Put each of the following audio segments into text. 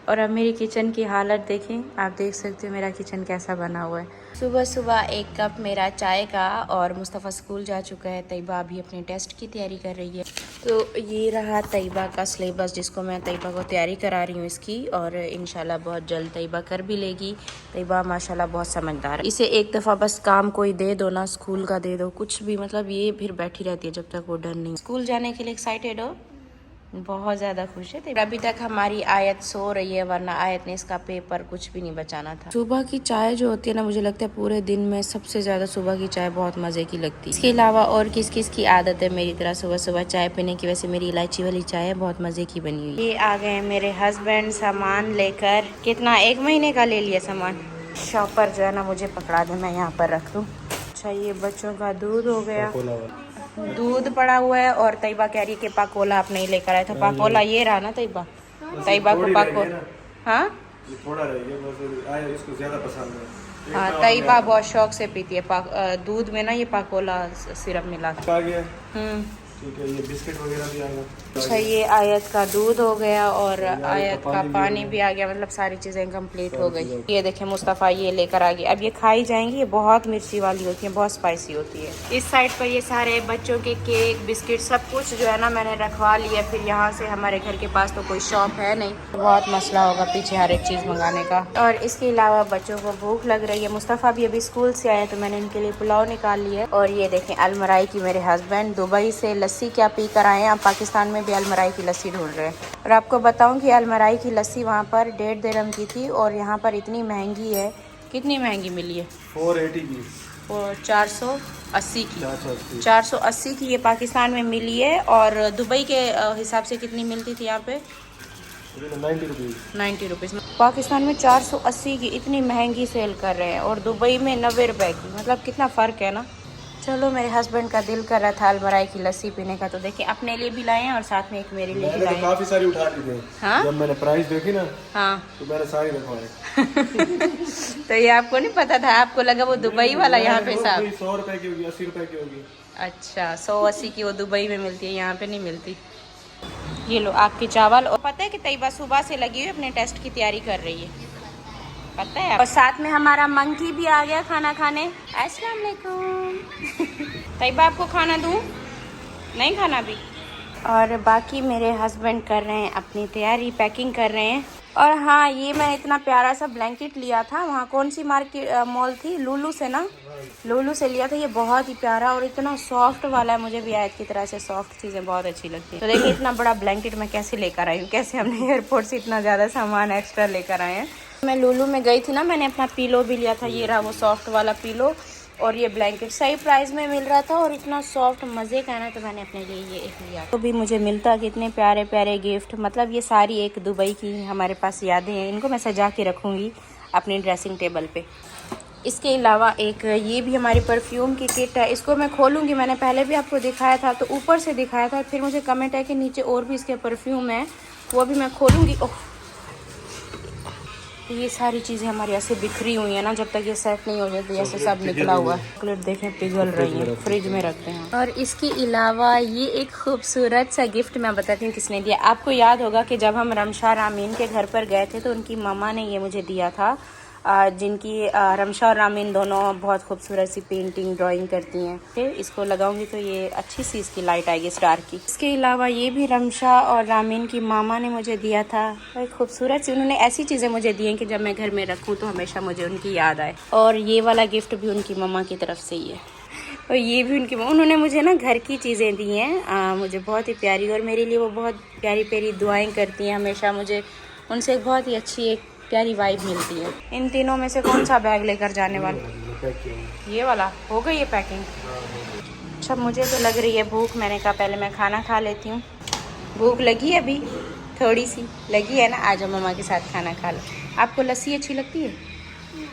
और अब मेरी किचन की हालत देखें, आप देख सकते हो मेरा किचन कैसा बना हुआ है। सुबह सुबह एक कप मेरा चाय का और मुस्तफ़ा स्कूल जा चुका है। तैयबा अभी अपने टेस्ट की तैयारी कर रही है। तो ये रहा तैयबा का सिलेबस जिसको मैं तैयबा को तैयारी करा रही हूँ इसकी, और इंशाल्लाह बहुत जल्द तैयबा कर भी लेगी। तैयबा माशाल्लाह बहुत समझदार है। इसे एक दफ़ा बस काम कोई दे दो ना, स्कूल का दे दो, कुछ भी, मतलब ये फिर बैठी रहती है जब तक वो डन नहीं। स्कूल जाने के लिए एक्साइटेड हो, बहुत ज़्यादा खुश है। अभी तक हमारी आयत सो रही है, वरना आयत ने इसका पेपर कुछ भी नहीं बचाना था। सुबह की चाय जो होती है ना, मुझे लगता है पूरे दिन में सबसे ज़्यादा सुबह की चाय बहुत मज़े की लगती है। इसके अलावा और किस किस की आदत है मेरी तरह सुबह सुबह चाय पीने की? वैसे मेरी इलायची वाली चाय है, बहुत मज़े की बनी हुई। ये आ गए मेरे हस्बैंड सामान लेकर। कितना, 1 महीने का ले लिया सामान। शॉपर जो है ना मुझे पकड़ा दे, मैं यहाँ पर रख दूँ। अच्छा, ये बच्चों का दूध हो गया, दूध पड़ा हुआ है। और तैयबा कह रही है कि पाकोला आप नहीं लेकर आए थे। पाकोला ये रहा ना तैयबा, तैयबा को पाकोला, हाँ थोड़ा रह गया बस, आया इसको ज्यादा पसंद है। हाँ, तैयबा बहुत शौक से पीती है दूध में ना ये पाकोला सिरप मिला के। आ गया, ठीक है। ये बिस्किट वगैरह भी आ गया। अच्छा, ये आयत का दूध हो गया और आयत का पानी भी आ गया, मतलब सारी चीज़ें कंप्लीट हो गई। ये देखें मुस्तफ़ा ये लेकर आ गया। अब ये खाई जाएंगी, ये बहुत मिर्ची वाली होती है, बहुत स्पाइसी होती है। इस साइड पर ये सारे बच्चों के केक बिस्किट सब कुछ जो है ना मैंने रखवा लिया। फिर यहाँ से हमारे घर के पास तो कोई शॉप है नहीं, बहुत मसला होगा पीछे हर एक चीज़ मंगाने का। और इसके अलावा बच्चों को भूख लग रही है। मुस्तफ़ा भी अभी स्कूल से आए तो मैंने इनके लिए पुलाव निकाल लिया। और ये देखें अलमराई की मेरे हस्बैंड दुबई से लस्सी क्या पी कर आए हैं, अब पाकिस्तान में भी अलमराई की लस्सी ढूंढ रहे हैं। और आपको बताऊं कि अलमराई की लस्सी वहाँ पर 1.5 दिरहम की थी और यहाँ पर इतनी महंगी है। कितनी महंगी मिली है? 480 की और 480 की 480 की ये पाकिस्तान में मिली है। और दुबई के हिसाब से कितनी मिलती थी यहाँ पे? 90 रुपीज़। पाकिस्तान में 480 की इतनी महंगी सेल कर रहे हैं और दुबई में 90 रुपए की, मतलब कितना फ़र्क है ना। चलो, मेरे हस्बैंड का दिल कर रहा था अलमराई की लस्सी पीने का, तो देखिए अपने लिए भी लाए हैं और साथ में एक मेरे लिए भी लाए हैं। काफी सारी उठा ली थी। हाँ? जब मैंने प्राइस देखी ना, हाँ, तो मैंने सारी रखवाई। तो ये आपको नहीं पता था? आपको लगा वो दुबई वाला यहाँ पे साहब 100 रुपए की होगी, 80 रुपए की होगी। अच्छा, 180 की वो दुबई में मिलती है, यहाँ पे नहीं मिलती। ये लो आपके चावल। और पता है कि तैयबा सुबह से लगी हुई अपने टेस्ट की तैयारी कर रही है, पता है। और साथ में हमारा मंकी भी आ गया खाना खाने। अस्सलाम वालेकुम। तैयबा आपको खाना दूँ? नहीं खाना भी। और बाकी मेरे हस्बैंड कर रहे हैं अपनी तैयारी, पैकिंग कर रहे हैं। और हाँ, ये मैंने इतना प्यारा सा ब्लैंकेट लिया था, वहाँ कौन सी मार्केट मॉल थी, लुलू से ना, लुलू से लिया था। ये बहुत ही प्यारा और इतना सॉफ्ट वाला है, मुझे भी आयत की तरह से सॉफ्ट चीज़ें बहुत अच्छी लगती है। तो देखिए इतना बड़ा ब्लैंकेट मैं कैसे लेकर आई हूँ, कैसे हमने एयरपोर्ट से इतना ज़्यादा सामान एक्स्ट्रा लेकर आए हैं। मैं लुलू में गई थी ना, मैंने अपना पीलो भी लिया था, ये रहा वो सॉफ्ट वाला पीलो। और ये ब्लैंकेट सही प्राइस में मिल रहा था और इतना सॉफ्ट मज़े का है ना, तो मैंने अपने लिए ये एक लिया। तो भी मुझे मिलता कितने प्यारे प्यारे गिफ्ट, मतलब ये सारी एक दुबई की हमारे पास यादें हैं। इनको मैं सजा के रखूँगी अपनी ड्रेसिंग टेबल पे। इसके अलावा एक ये भी हमारी परफ्यूम की किट है, इसको मैं खोलूँगी। मैंने पहले भी आपको दिखाया था, तो ऊपर से दिखाया था, फिर मुझे कमेंट है कि नीचे और भी इसके परफ्यूम है, वो भी मैं खोलूँगी। ओह, ये सारी चीज़ें हमारी ऐसे बिखरी हुई है ना, जब तक ये सेट नहीं हो जाती ऐसे सब निकला हुआ है। चॉकलेट देखें पिघल रही है, फ्रिज में रखते हैं। और इसके अलावा ये एक खूबसूरत सा गिफ्ट मैं बताती हूँ किसने दिया। आपको याद होगा कि जब हम रमशा रामीन के घर पर गए थे तो उनकी मम्मा ने ये मुझे दिया था, जिनकी रमशा और रामीन दोनों बहुत खूबसूरत सी पेंटिंग ड्राइंग करती हैं। फिर इसको लगाऊंगी तो ये अच्छी सी इसकी लाइट आएगी स्टार की। इसके अलावा ये भी रमशा और रामीन की मामा ने मुझे दिया था, खूबसूरत सी। उन्होंने ऐसी चीज़ें मुझे दी हैं कि जब मैं घर में रखूँ तो हमेशा मुझे उनकी याद आए। और ये वाला गिफ्ट भी उनकी मम्मा की तरफ से ही है। और ये भी उन्होंने मुझे ना घर की चीज़ें दी हैं, मुझे बहुत ही प्यारी। और मेरे लिए वो बहुत प्यारी प्यारी दुआएं करती हैं हमेशा। मुझे उनसे बहुत ही अच्छी एक प्यारी वाइब मिलती है। इन तीनों में से कौन सा बैग लेकर जाने वाला? ये वाला हो गई है पैकिंग। अच्छा, मुझे तो लग रही है भूख। मैंने कहा पहले मैं खाना खा लेती हूँ, भूख लगी है अभी, थोड़ी सी लगी है ना। आ जाओ मम्मा के साथ खाना खा लो। आपको लस्सी अच्छी लगती है?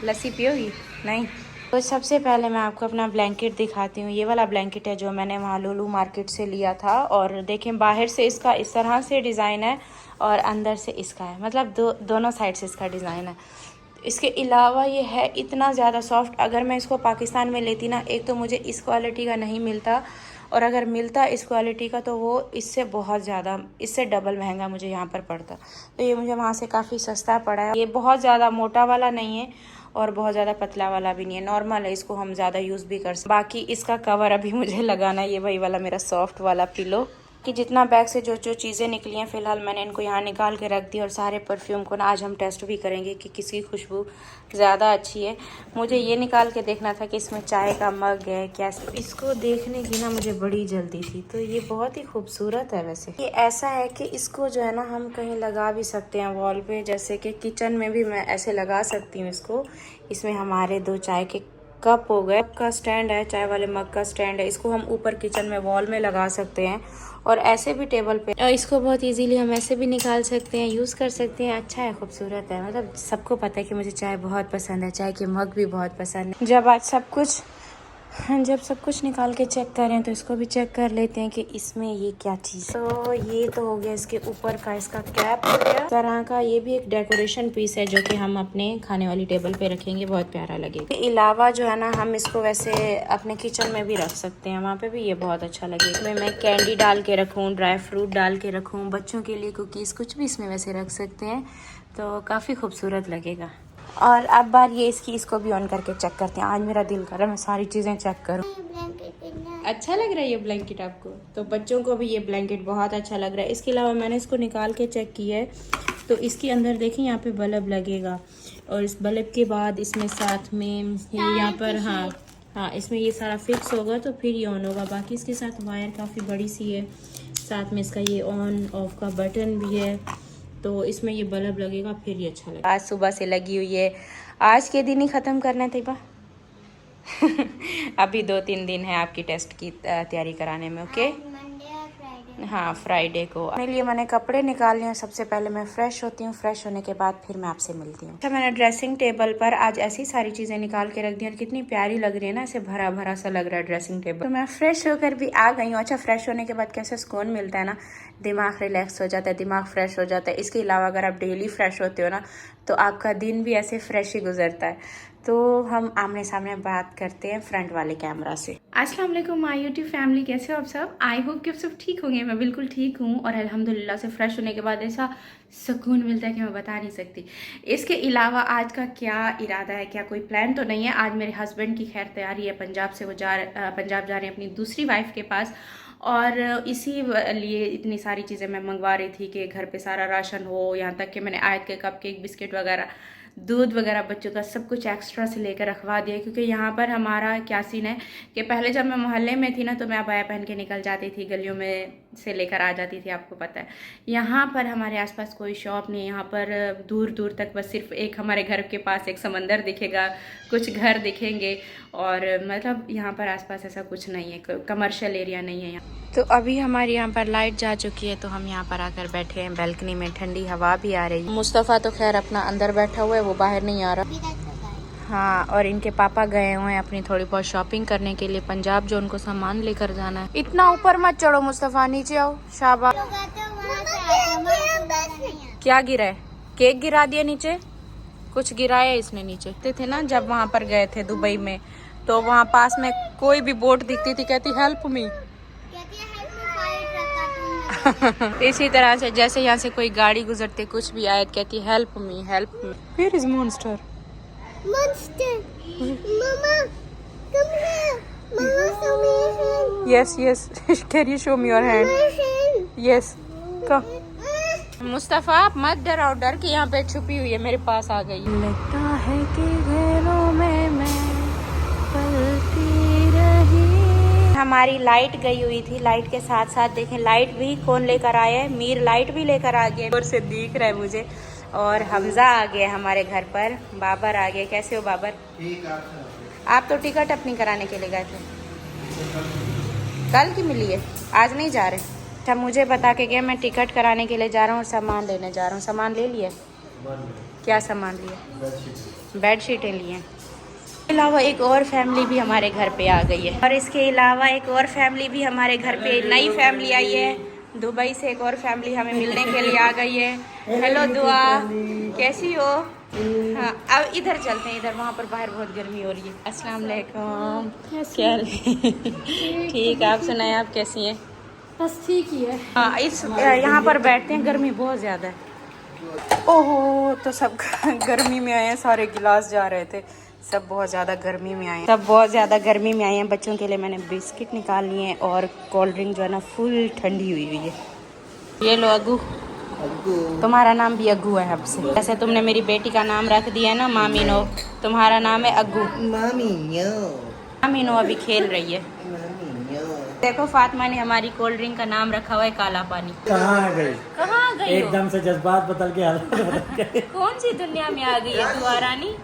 लस्सी पियोगी? नहीं? तो सबसे पहले मैं आपको अपना ब्लैंकेट दिखाती हूँ। ये वाला ब्लैंकेट है जो मैंने वहाँ लुलू मार्केट से लिया था। और देखें बाहर से इसका इस तरह से डिज़ाइन है और अंदर से इसका है, मतलब दोनों साइड से इसका डिज़ाइन है। इसके अलावा ये है इतना ज़्यादा सॉफ्ट, अगर मैं इसको पाकिस्तान में लेती ना, एक तो मुझे इस क्वालिटी का नहीं मिलता और अगर मिलता इस क्वालिटी का तो वो इससे बहुत ज़्यादा, इससे डबल महंगा मुझे यहाँ पर पड़ता। तो ये मुझे वहाँ से काफ़ी सस्ता पड़ा है। ये बहुत ज़्यादा मोटा वाला नहीं है और बहुत ज़्यादा पतला वाला भी नहीं है, नॉर्मल है, इसको हम ज़्यादा यूज़ भी कर सकते। बाकी इसका कवर अभी मुझे लगाना है, ये वही वाला मेरा सॉफ्ट वाला पिलो। कि जितना बैग से जो जो चीज़ें निकली हैं फ़िलहाल मैंने इनको यहाँ निकाल के रख दी। और सारे परफ्यूम को ना आज हम टेस्ट भी करेंगे कि किसकी खुशबू ज़्यादा अच्छी है। मुझे ये निकाल के देखना था कि इसमें चाय का मग है क्या, इसको देखने की ना मुझे बड़ी जल्दी थी। तो ये बहुत ही खूबसूरत है। वैसे ये ऐसा है कि इसको जो है ना हम कहीं लगा भी सकते हैं वॉल पे, जैसे कि किचन में भी मैं ऐसे लगा सकती हूँ इसको। इसमें हमारे 2 चाय के कप हो गए, कप का स्टैंड है, चाय वाले मग का स्टैंड है, इसको हम ऊपर किचन में वॉल में लगा सकते हैं। और ऐसे भी टेबल पे इसको बहुत इजीली हम ऐसे भी निकाल सकते हैं, यूज़ कर सकते हैं। अच्छा है, खूबसूरत है। मतलब सबको पता है कि मुझे चाय बहुत पसंद है, चाय के मग भी बहुत पसंद है। जब सब कुछ निकाल के चेक करें तो इसको भी चेक कर लेते हैं कि इसमें ये क्या चीज़। तो ये तो हो गया इसके ऊपर का, इसका कैप हो गया तरह का। ये भी एक डेकोरेशन पीस है जो कि हम अपने खाने वाली टेबल पे रखेंगे, बहुत प्यारा लगेगा। इसके अलावा जो है ना हम इसको वैसे अपने किचन में भी रख सकते हैं, वहाँ पे भी ये बहुत अच्छा लगेगा। इसमें मैं कैंडी डाल के रखूँ, ड्राई फ्रूट डाल के रखूँ, बच्चों के लिए कुकीज़, कुछ भी इसमें वैसे रख सकते हैं, तो काफ़ी खूबसूरत लगेगा। और अब बार ये इसको भी ऑन करके चेक करते हैं। आज मेरा दिल कर रहा है मैं सारी चीज़ें चेक करूं। अच्छा लग रहा है ये ब्लैंकेट आपको? तो बच्चों को भी ये ब्लैंकेट बहुत अच्छा लग रहा है। इसके अलावा मैंने इसको निकाल के चेक किया है तो इसके अंदर देखें यहाँ पे बल्ब लगेगा और इस बल्ब के बाद इसमें साथ में ये यहाँ पर हाँ इसमें ये सारा फिक्स होगा तो फिर ये ऑन होगा। बाकी इसके साथ वायर काफ़ी बड़ी सी है, साथ में इसका ये ऑन ऑफ का बटन भी है, तो इसमें ये बल्ब लगेगा फिर ये अच्छा लगेगा। आज सुबह से लगी हुई है, आज के दिन ही ख़त्म करना है तैयबा। अभी 2-3 दिन है आपकी टेस्ट की तैयारी कराने में। ओके हाँ, फ्राइडे को। अपने लिए मैंने कपड़े निकाल लिए हैं। सबसे पहले मैं फ्रेश होती हूँ, फ्रेश होने के बाद फिर मैं आपसे मिलती हूँ। अच्छा, मैंने ड्रेसिंग टेबल पर आज ऐसी सारी चीज़ें निकाल के रख दी और कितनी प्यारी लग रही है ना, ऐसे भरा भरा सा लग रहा है ड्रेसिंग टेबल। तो मैं फ्रेश होकर भी आ गई हूँ। अच्छा, फ्रेश होने के बाद कैसे सुकून मिलता है ना, दिमाग रिलैक्स हो जाता है, दिमाग फ्रेश हो जाता है। इसके अलावा अगर आप डेली फ्रेश होते हो ना तो आपका दिन भी ऐसे फ्रेश ही गुजरता है। तो हम आमने सामने बात करते हैं फ्रंट वाले कैमरा से। अस्सलाम वालेकुम माय यूट्यूब फैमिली, कैसे हो आप सब? आई होप कि आप सब ठीक होंगे। मैं बिल्कुल ठीक हूँ और अल्हम्दुलिल्लाह से फ्रेश होने के बाद ऐसा सुकून मिलता है कि मैं बता नहीं सकती। इसके अलावा आज का क्या इरादा है, क्या कोई प्लान तो नहीं है। आज मेरे हस्बैंड की खैर तैयारी है, पंजाब से वो पंजाब जा रहे हैं अपनी दूसरी वाइफ के पास, और इसी लिए इतनी सारी चीज़ें मैं मंगवा रही थी कि घर पे सारा राशन हो। यहाँ तक कि मैंने आयत के कप केक, बिस्किट वगैरह, दूध वगैरह बच्चों का सब कुछ एक्स्ट्रा से लेकर रखवा दिया। क्योंकि यहाँ पर हमारा क्या सीन है कि पहले जब मैं मोहल्ले में थी ना तो मैं अबाया पहन के निकल जाती थी, गलियों में से लेकर आ जाती थी, आपको पता है। यहाँ पर हमारे आसपास कोई शॉप नहीं है, यहाँ पर दूर दूर तक बस सिर्फ एक हमारे घर के पास एक समंदर दिखेगा, कुछ घर दिखेंगे, और मतलब यहाँ पर आसपास ऐसा कुछ नहीं है, कमर्शियल एरिया नहीं है यहाँ। तो अभी हमारे यहाँ पर लाइट जा चुकी है तो हम यहाँ पर आकर बैठे हैं बैल्कनी में, ठंडी हवा भी आ रही है। मुस्तफ़ा तो खैर अपना अंदर बैठा हुआ है, वो बाहर नहीं आ रहा। हाँ, और इनके पापा गए हुए हैं अपनी थोड़ी बहुत शॉपिंग करने के लिए पंजाब, जो उनको सामान लेकर जाना है। इतना ऊपर मत चढ़ो मुस्तफ़ा, नीचे आओ। शाबाश। क्या गिरा है? केक गिरा दिया नीचे, कुछ गिराया इसने नीचे। थे ना जब वहाँ पर गए थे दुबई में, तो वहाँ पास में कोई भी बोट दिखती थी कहती हेल्प मी। इसी तरह से जैसे यहाँ से कोई गाड़ी गुजरती, कुछ भी आयत कहती help me help me. Where is monster? Mama, come here. Mama, show me your hand. Yes. Can you show me your hand? My hand. Yes. Come. Mustafa आप मत डराओ, डर के यहाँ पे छुपी हुई है, मेरे पास आ गई। लगता है कि घरों में मैं पलती रही। हमारी लाइट गई हुई थी, लाइट के साथ साथ देखें लाइट भी कौन लेकर आया है, मीर लाइट भी लेकर आ गया, और से दिख रहा है मुझे। और हमजा आ गया हमारे घर पर, बाबर आ गए। कैसे हो बाबर? ठीक। आप तो टिकट अपनी कराने के लिए गए थे, कल की मिली है, आज नहीं जा रहे। अच्छा, मुझे बता के गया मैं टिकट कराने के लिए जा रहा हूँ और सामान लेने जा रहा हूँ। सामान ले लिया? क्या सामान लिया? बेड शीटें लिए। इसके अलावा एक और फैमिली भी हमारे घर पे आ गई है, और इसके अलावा एक और फैमिली भी हमारे घर पे, नई फैमिली आई है। दुबई से एक और फैमिली हमें मिलने के लिए आ गई है। हेलो दुआ, कैसी हो? हाँ, अब इधर चलते हैं, इधर वहाँ पर बाहर बहुत गर्मी हो रही है। अस्सलाम वालेकुम, क्या ठीक, आप सुनाए, आप कैसी हैं? बस ठीक ही है। हाँ, इस यहाँ पर बैठते हैं, गर्मी बहुत ज़्यादा है। ओहो, तो सब गर्मी में आए हैं, सारे गिलास जा रहे थे, सब बहुत ज़्यादा गर्मी में आए हैं, सब बहुत ज़्यादा गर्मी में आए हैं। बच्चों के लिए मैंने बिस्किट निकाल लिए हैं और कोल्ड ड्रिंक जो है ना फुल ठंडी हुई हुई है। ये लो अग्गू, तुम्हारा नाम भी अग्गू है अब से। वैसे तुमने मेरी बेटी का नाम रख दिया है ना मामीनो, तुम्हारा नाम है अग्गू। मामीनो अभी खेल रही है। देखो फातिमा ने हमारी कोल्ड ड्रिंक का नाम रखा हुआ है काला पानी। कहाँ गई? कहाँ गई? एकदम से जज्बात बदल के हालत बदल गए। कौन सी दुनिया में आ गई है दुआ रानी?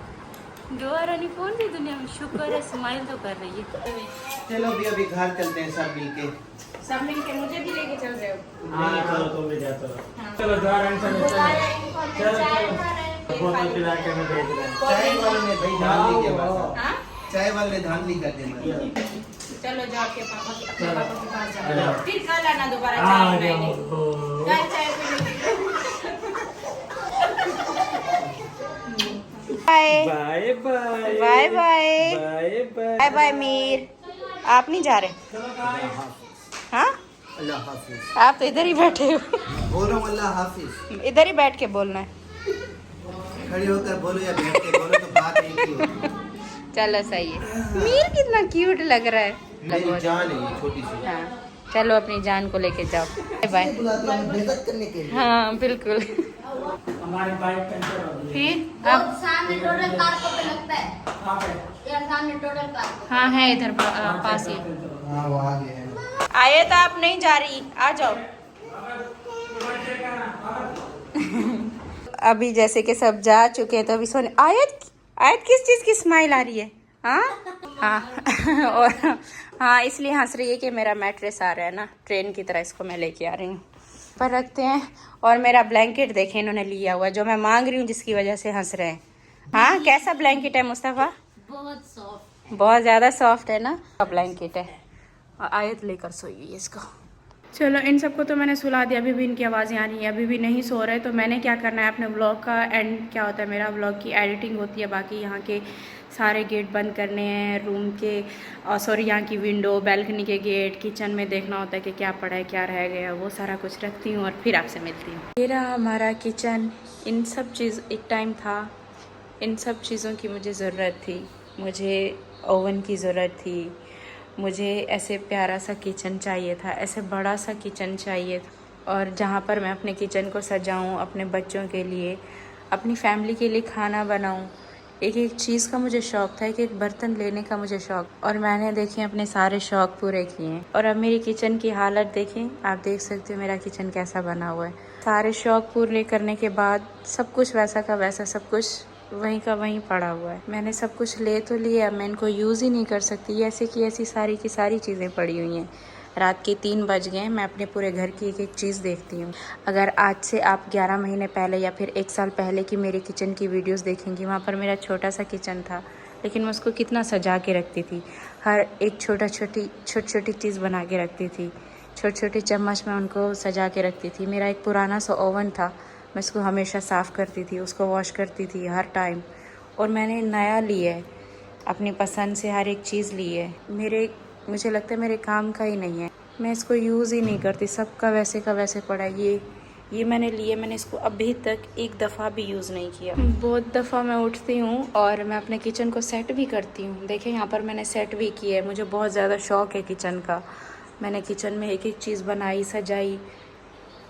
दुआ रानी कौन सी दुनिया में? शुक्र है स्माइल तो कर रही है। चलो अभी घर चलते हैं सब मिलके। सब मिलके मुझे भी लेके चल रहे हो? हाँ चलो तुम भी जाते हो। चलो द्वारा बोतल पिला के मैं भेज रहा हूँ। चाय वाले ने भाई धान ली के चाय वाले ने धान ली कर देना। चलो जाओ के पापा के पास जाओ, फिर कल आना दोबारा चाय बनाने। कल चाय bye bye bye bye bye bye bye bye Mir, आप नहीं जा रहे? हाँ, अल्लाह हाफिज। आप तो इधर ही बैठे हो। बोल रहा हूँ अल्लाह हाफिज। इधर ही बैठ के बोलना है। खड़ी होकर बोलो या बैठ के बोलो तो बात एक ही होती है। चलो सही है। मीर कितना क्यूट लग रहा है। मेरी जान है ये छोटी सी। हाँ, चलो अपनी जान को लेके जाओ। बाय। बेइज्जत करने के लिए। हाँ बिल्कुल। हमारी बाइक पंचर हो गई। फिर अब सामने टोटल कार को पे लगता है कहाँ पे? यार, सामने टोटल कार को। हाँ है इधर पास ही। हाँ वो आ गए हैं। आए तो आप नहीं जा रही, आ जाओ। अभी जैसे कि सब जा चुके हैं तो अभी सोने। आयत आयत किस चीज़ की स्माइल आ रही है? हाँ हाँ और हाँ इसलिए हंस रही है कि मेरा मैट्रेस आ रहा है ना, ट्रेन की तरह इसको मैं लेके आ रही हूँ। पर रखते हैं। और मेरा ब्लैंकेट देखें इन्होंने लिया हुआ, जो मैं मांग रही हूँ, जिसकी वजह से हंस रहे हैं। हाँ कैसा ब्लैंकेट है मुस्तफ़ा? बहुत सॉफ्ट। बहुत ज़्यादा सॉफ्ट है ना ब्लैंकेट है। और आयत लेकर सोई हुई है इसको। चलो इन सबको तो मैंने सुला दिया, अभी भी इनकी आवाज़ें आ रही हैं, अभी भी नहीं सो रहे। तो मैंने क्या करना है, अपने व्लॉग का एंड क्या होता है, मेरा व्लॉग की एडिटिंग होती है, बाकी यहाँ के सारे गेट बंद करने हैं रूम के, और सॉरी यहाँ की विंडो, बैल्कनी के गेट, किचन में देखना होता है कि क्या पड़ा है क्या रह गया, वो सारा कुछ रखती हूँ और फिर आपसे मिलती हूँ। ये रहा हमारा किचन। इन सब चीज़ एक टाइम था, इन सब चीज़ों की मुझे ज़रूरत थी, मुझे ओवन की ज़रूरत थी, मुझे ऐसे प्यारा सा किचन चाहिए था, ऐसे बड़ा सा किचन चाहिए था, और जहाँ पर मैं अपने किचन को सजाऊँ, अपने बच्चों के लिए, अपनी फैमिली के लिए खाना बनाऊँ। एक एक चीज़ का मुझे शौक़ था, एक एक बर्तन लेने का मुझे शौक़, और मैंने देखें अपने सारे शौक़ पूरे किए हैं। और अब मेरी किचन की हालत देखें, आप देख सकते हो मेरा किचन कैसा बना हुआ है। सारे शौक़ पूरे करने के बाद सब कुछ वैसा का वैसा, सब कुछ वहीं का वहीं पड़ा हुआ है। मैंने सब कुछ ले तो लिया, मैं इनको यूज़ ही नहीं कर सकती, ऐसे की ऐसी सारी की सारी चीज़ें पड़ी हुई हैं। रात के 3 बज गए, मैं अपने पूरे घर की एक एक चीज़ देखती हूँ। अगर आज से आप 11 महीने पहले या फिर 1 साल पहले की मेरे किचन की वीडियोस देखेंगी, वहाँ पर मेरा छोटा सा किचन था, लेकिन मैं उसको कितना सजा के रखती थी। हर एक छोटी छोटी चीज़ बना के रखती थी, छोटे छोटे चम्मच में उनको सजा के रखती थी। मेरा एक पुराना सा ओवन था, मैं उसको हमेशा साफ़ करती थी, उसको वॉश करती थी हर टाइम। और मैंने नया लिया है, अपनी पसंद से हर एक चीज़ ली है। मुझे लगता है मेरे काम का ही नहीं है, मैं इसको यूज़ ही नहीं करती, सबका वैसे का वैसे पड़ा है। ये मैंने लिए, मैंने इसको अभी तक एक दफ़ा भी यूज़ नहीं किया। बहुत दफ़ा मैं उठती हूँ और मैं अपने किचन को सेट भी करती हूँ। देखें यहाँ पर मैंने सेट भी किया है, मुझे बहुत ज़्यादा शौक़ है किचन का। मैंने किचन में एक एक चीज़ बनाई, सजाई,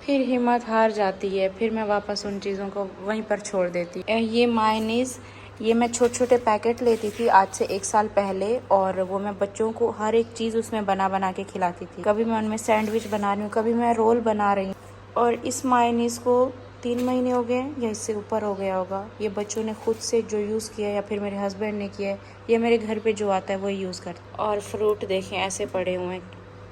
फिर हिम्मत हार जाती है, फिर मैं वापस उन चीज़ों को वहीं पर छोड़ देती। ये मायोनीज़, ये मैं छोटे छोटे पैकेट लेती थी आज से 1 साल पहले, और वो मैं बच्चों को हर एक चीज़ उसमें बना के खिलाती थी। कभी मैं उनमें सैंडविच बना रही हूँ, कभी मैं रोल बना रही हूँ। और इस मायोनीज़ को 3 महीने हो गए या इससे ऊपर हो गया होगा। ये बच्चों ने खुद से जो यूज़ किया या फिर मेरे हस्बैंड ने किया है, या मेरे घर पे जो आता है वो यूज़ करते। और फ्रूट देखें ऐसे पड़े हुए हैं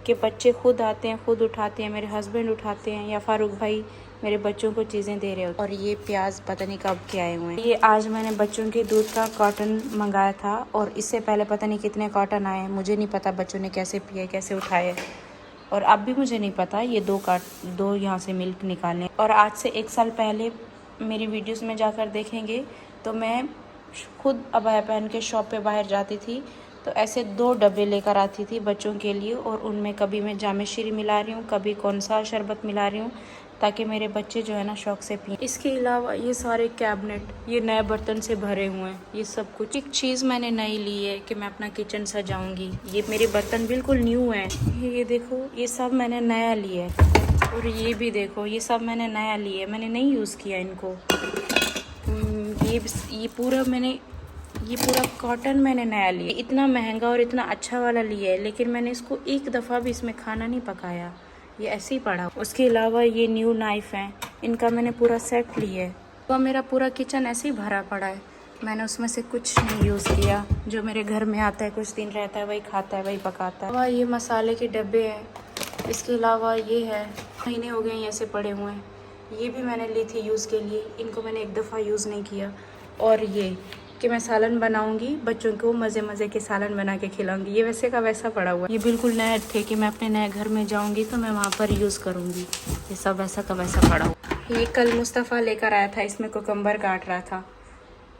कि बच्चे खुद आते हैं, खुद उठाते हैं, मेरे हस्बैंड उठाते हैं, या फारूक भाई मेरे बच्चों को चीज़ें दे रहे होते। और ये प्याज पता नहीं कब के आए हुए हैं। ये आज मैंने बच्चों के दूध का कॉटन मंगाया था, और इससे पहले पता नहीं कितने कॉटन आए हैं, मुझे नहीं पता बच्चों ने कैसे पिए, कैसे उठाए। और अब भी मुझे नहीं पता ये दो यहाँ से मिल्क निकालने। और आज से 1 साल पहले मेरी वीडियोस में जाकर देखेंगे तो मैं खुद अबाया पहन के शॉप पे बाहर जाती थी, तो ऐसे 2 डब्बे लेकर आती थी बच्चों के लिए, और उनमें कभी मैं जामे शीरी मिला रही हूँ, कभी कौन सा शरबत मिला रही हूँ, ताकि मेरे बच्चे जो है ना शौक से पिएं। इसके अलावा ये सारे कैबिनेट ये नए बर्तन से भरे हुए हैं, ये सब कुछ। एक चीज़ मैंने नई ली है कि मैं अपना किचन सजाऊंगी। ये मेरे बर्तन बिल्कुल न्यू हैं, ये देखो, ये सब मैंने नया लिया है। और ये भी देखो, ये सब मैंने नया लिया है, मैंने नहीं यूज़ किया इनको। ये पूरा कॉटन मैंने नया लिया। इतना महंगा और इतना अच्छा वाला लिया है, लेकिन मैंने इसको एक दफ़ा भी इसमें खाना नहीं पकाया, ये ऐसे ही पड़ा। उसके अलावा ये न्यू नाइफ़ हैं, इनका मैंने पूरा सेट लिया है। तो मेरा पूरा किचन ऐसे ही भरा पड़ा है, मैंने उसमें से कुछ नहीं यूज़ किया। जो मेरे घर में आता है, कुछ दिन रहता है, वही खाता है, वही पकाता है। ये मसाले के डब्बे हैं। इसके अलावा ये है, महीने हो गए ऐसे पड़े हुए हैं, ये भी मैंने ली थी यूज़ के लिए, इनको मैंने एक दफ़ा यूज़ नहीं किया। और ये कि मैं सालन बनाऊंगी, बच्चों को मज़े के सालन बना के खिलाऊंगी, ये वैसे का वैसा पड़ा हुआ है। ये बिल्कुल नया थे कि मैं अपने नए घर में जाऊंगी तो मैं वहाँ पर यूज़ करूंगी, ये सब वैसा का वैसा पड़ा हुआ। ये कल मुस्तफ़ा लेकर आया था, इसमें कुकम्बर काट रहा था।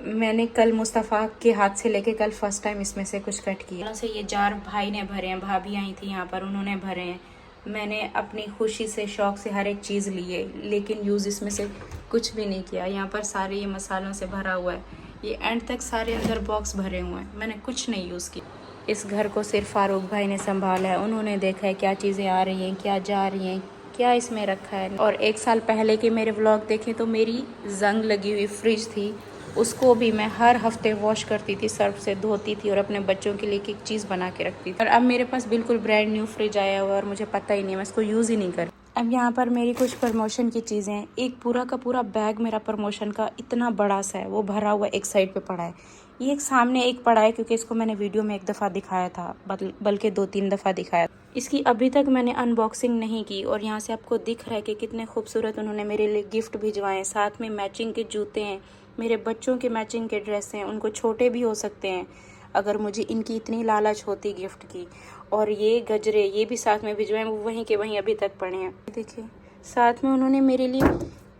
मैंने कल मुस्तफ़ा के हाथ से लेके कल फर्स्ट टाइम इसमें से कुछ कट किया। से ये जार भाई ने भरे हैं, भाभी आई थी यहाँ पर, उन्होंने भरे हैं। मैंने अपनी खुशी से शौक़ से हर एक चीज़ ली है, लेकिन यूज़ इसमें से कुछ भी नहीं किया। यहाँ पर सारे ये मसालों से भरा हुआ है, ये एंड तक सारे अंदर बॉक्स भरे हुए हैं, मैंने कुछ नहीं यूज़ किया। इस घर को सिर्फ फारूक भाई ने संभाला है, उन्होंने देखा है क्या चीज़ें आ रही हैं, क्या जा रही हैं, क्या इसमें रखा है। और 1 साल पहले के मेरे व्लॉग देखें तो मेरी जंग लगी हुई फ्रिज थी, उसको भी मैं हर हफ्ते वॉश करती थी, सर्फ से धोती थी और अपने बच्चों के लिए एक चीज़ बना के रखती थी। और अब मेरे पास बिल्कुल ब्रांड न्यू फ्रिज आया हुआ है और मुझे पता ही नहीं, मैं इसको यूज़ ही नहीं कर। अब यहाँ पर मेरी कुछ प्रमोशन की चीज़ें हैं। एक पूरा का पूरा बैग मेरा प्रमोशन का इतना बड़ा सा है, वो भरा हुआ एक साइड पे पड़ा है। ये एक सामने एक पड़ा है, क्योंकि इसको मैंने वीडियो में 1 दफ़ा दिखाया था, बल्कि 2-3 दफ़ा दिखाया। इसकी अभी तक मैंने अनबॉक्सिंग नहीं की। और यहाँ से आपको दिख रहा है कि कितने खूबसूरत उन्होंने मेरे लिए गिफ्ट भिजवाए हैं। साथ में मैचिंग के जूते हैं, मेरे बच्चों के मैचिंग के ड्रेस हैं, उनको छोटे भी हो सकते हैं अगर मुझे इनकी इतनी लालच होती गिफ्ट की। और ये गजरे ये भी साथ में भिजवाए, वो वहीं के वहीं अभी तक पड़े हैं। देखिए, साथ में उन्होंने मेरे लिए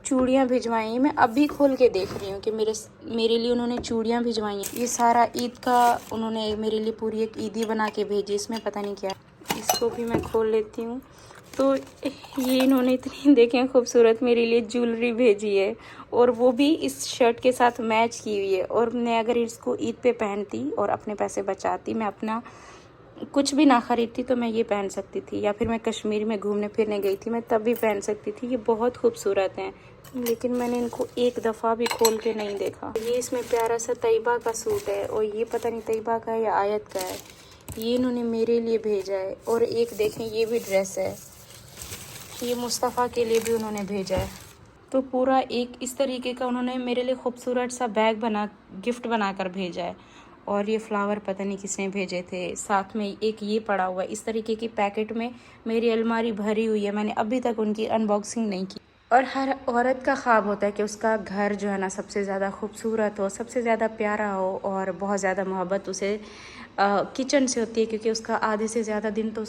चूड़ियाँ भिजवाई हैं। मैं अभी खोल के देख रही हूँ कि मेरे लिए उन्होंने चूड़ियाँ भिजवाई हैं। ये सारा ईद का उन्होंने मेरे लिए पूरी एक ईदी बना के भेजी, इसमें पता नहीं क्या। इसको भी मैं खोल लेती हूँ। तो ये इन्होंने इतनी देखें खूबसूरत मेरे लिए ज्वेलरी भेजी है, और वो भी इस शर्ट के साथ मैच की हुई है। और मैं अगर इसको ईद पे पहनती और अपने पैसे बचाती, मैं अपना कुछ भी ना खरीदती, तो मैं ये पहन सकती थी। या फिर मैं कश्मीर में घूमने फिरने गई थी, मैं तब भी पहन सकती थी। ये बहुत खूबसूरत हैं, लेकिन मैंने इनको एक दफ़ा भी खोल के नहीं देखा। ये इसमें प्यारा सा तैयबा का सूट है, और ये पता नहीं तैयबा का है या आयत का है, ये इन्होंने मेरे लिए भेजा है। और एक देखें, ये भी ड्रेस है, ये मुस्तफ़ा के लिए भी उन्होंने भेजा है। तो पूरा एक इस तरीके का उन्होंने मेरे लिए खूबसूरत सा बैग गिफ्ट बनाकर भेजा है। और ये फ्लावर पता नहीं किसने भेजे थे। साथ में एक ये पड़ा हुआ है, इस तरीके की पैकेट में मेरी अलमारी भरी हुई है, मैंने अभी तक उनकी अनबॉक्सिंग नहीं की। और हर औरत का ख्वाब होता है कि उसका घर जो है ना सबसे ज़्यादा खूबसूरत हो, सबसे ज़्यादा प्यारा हो, और बहुत ज़्यादा मोहब्बत उसे किचन से होती है, क्योंकि उसका आधे से ज़्यादा दिन तो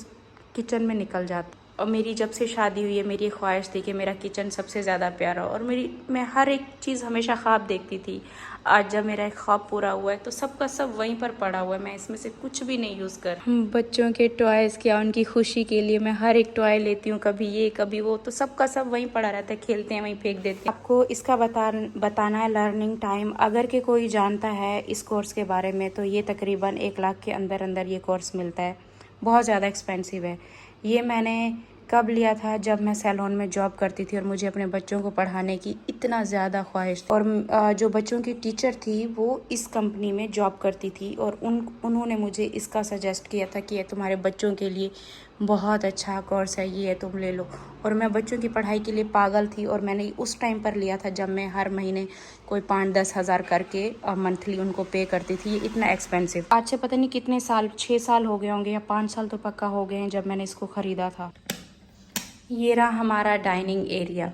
किचन में निकल जाता। और मेरी जब से शादी हुई है, मेरी ख्वाहिश थी कि मेरा किचन सबसे ज़्यादा प्यारा हो, और मैं हर एक चीज़ हमेशा ख्वाब देखती थी। आज जब मेरा एक ख्वाब पूरा हुआ है, तो सबका सब वहीं पर पड़ा हुआ है, मैं इसमें से कुछ भी नहीं यूज़ कर। बच्चों के टॉयज़ क्या, उनकी खुशी के लिए मैं हर एक टॉय लेती हूँ, कभी ये कभी वो, तो सबका सब वहीं पड़ा रहता है, खेलते हैं वहीं फेंक देते हैं। आपको इसका बताना है लर्निंग टाइम। अगर के कोई जानता है इस कोर्स के बारे में, तो ये तकरीबन 1 लाख के अंदर ये कोर्स मिलता है। बहुत ज़्यादा एक्सपेंसिव है। ये मैंने कब लिया था, जब मैं सैलून में जॉब करती थी और मुझे अपने बच्चों को पढ़ाने की इतना ज़्यादा ख्वाहिश थी। और जो बच्चों की टीचर थी वो इस कंपनी में जॉब करती थी, और उन्होंने मुझे इसका सजेस्ट किया था कि ये तुम्हारे बच्चों के लिए बहुत अच्छा कोर्स है, ये तुम ले लो। और मैं बच्चों की पढ़ाई के लिए पागल थी, और मैंने उस टाइम पर लिया था जब मैं हर महीने कोई 5-10 हज़ार करके मंथली उनको पे करती थी। ये इतना एक्सपेंसिव। आज से पता नहीं कितने साल, 6 साल हो गए होंगे या 5 साल तो पक्का हो गए हैं जब मैंने इसको ख़रीदा था। ये रहा हमारा डाइनिंग एरिया।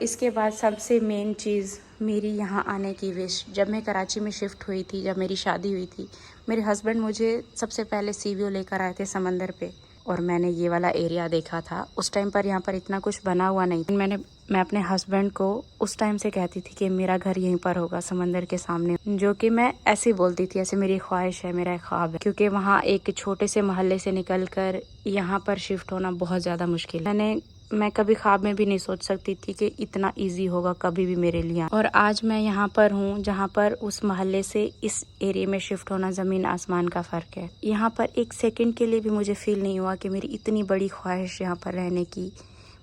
इसके बाद सबसे मेन चीज़ मेरी यहाँ आने की विश। जब मैं कराची में शिफ्ट हुई थी, जब मेरी शादी हुई थी, मेरे हस्बैंड मुझे सबसे पहले सीवीओ लेकर आए थे समंदर पे, और मैंने ये वाला एरिया देखा था। उस टाइम पर यहाँ पर इतना कुछ बना हुआ नहीं था। मैं अपने हस्बैंड को उस टाइम से कहती थी कि मेरा घर यहीं पर होगा समंदर के सामने, जो कि मैं ऐसे ही बोलती थी, ऐसे मेरी ख्वाहिश है, मेरा एक ख्वाब है, क्योंकि वहाँ एक छोटे से मोहल्ले से निकलकर यहाँ पर शिफ्ट होना बहुत ज़्यादा मुश्किल है। मैं कभी ख्वाब में भी नहीं सोच सकती थी कि इतना इजी होगा कभी भी मेरे लिए। और आज मैं यहाँ पर हूँ जहाँ पर उस मोहल्ले से इस एरिया में शिफ्ट होना ज़मीन आसमान का फ़र्क है। यहाँ पर एक सेकंड के लिए भी मुझे फील नहीं हुआ कि मेरी इतनी बड़ी ख्वाहिश यहाँ पर रहने की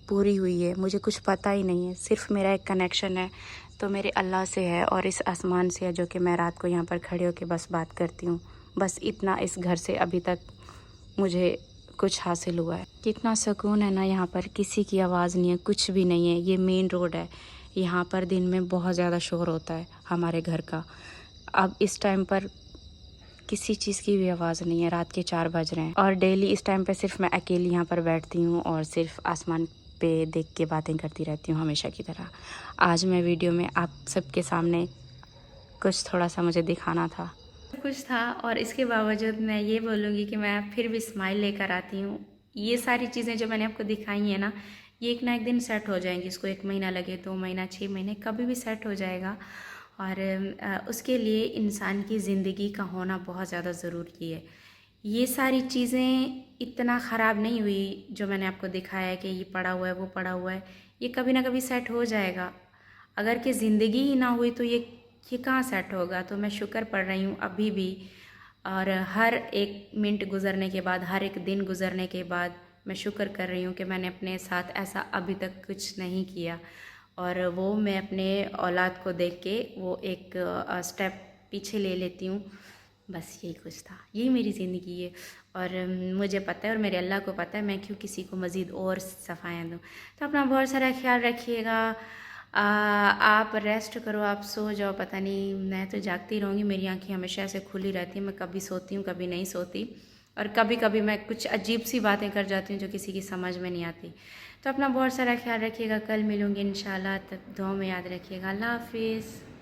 पूरी हुई है। मुझे कुछ पता ही नहीं है, सिर्फ मेरा एक कनेक्शन है तो मेरे अल्लाह से है और इस आसमान से है, जो कि मैं रात को यहाँ पर खड़े होकर बस बात करती हूँ। बस इतना इस घर से अभी तक मुझे कुछ हासिल हुआ है। कितना सुकून है ना, यहाँ पर किसी की आवाज़ नहीं है, कुछ भी नहीं है। ये मेन रोड है, यहाँ पर दिन में बहुत ज़्यादा शोर होता है हमारे घर का। अब इस टाइम पर किसी चीज़ की भी आवाज़ नहीं है, रात के 4 बज रहे हैं और डेली इस टाइम पे सिर्फ मैं अकेली यहाँ पर बैठती हूँ और सिर्फ आसमान पे देख के बातें करती रहती हूँ हमेशा की तरह। आज मैं वीडियो में आप सबके सामने कुछ थोड़ा सा मुझे दिखाना था, कुछ था, और इसके बावजूद मैं ये बोलूँगी कि मैं फिर भी स्माइल लेकर आती हूँ। ये सारी चीज़ें जो मैंने आपको दिखाई हैं ना, ये एक ना एक दिन सेट हो जाएंगी। इसको 1 महीना लगे, 2 महीना, 6 महीने, कभी भी सेट हो जाएगा। और उसके लिए इंसान की ज़िंदगी का होना बहुत ज़्यादा ज़रूरी है। ये सारी चीज़ें इतना ख़राब नहीं हुई जो मैंने आपको दिखाया है कि ये पड़ा हुआ है, वो पड़ा हुआ है। ये कभी ना कभी सेट हो जाएगा। अगर कि ज़िंदगी ही ना हुई तो ये कहाँ सेट होगा। तो मैं शुक्र पढ़ रही हूँ अभी भी, और हर एक मिनट गुज़रने के बाद, हर एक दिन गुज़रने के बाद मैं शुक्र कर रही हूँ कि मैंने अपने साथ ऐसा अभी तक कुछ नहीं किया। और वो मैं अपने औलाद को देख के वो एक स्टेप पीछे ले लेती हूँ। बस यही कुछ था, यही मेरी ज़िंदगी है। और मुझे पता है और मेरे अल्लाह को पता है मैं क्यों किसी को मज़ीद और सफ़ाइयाँ दूँ। तो अपना बहुत सारा ख्याल रखिएगा। आप रेस्ट करो, आप सो जाओ। पता नहीं, मैं तो जागती रहूँगी, मेरी आंखें हमेशा ऐसे खुली रहती हैं। मैं कभी सोती हूँ, कभी नहीं सोती, और कभी कभी मैं कुछ अजीब सी बातें कर जाती हूँ जो किसी की समझ में नहीं आती। तो अपना बहुत सारा ख्याल रखिएगा। कल मिलूँगी इंशाल्लाह, तब दुआ में याद रखिएगा। अल्लाह हाफिज़।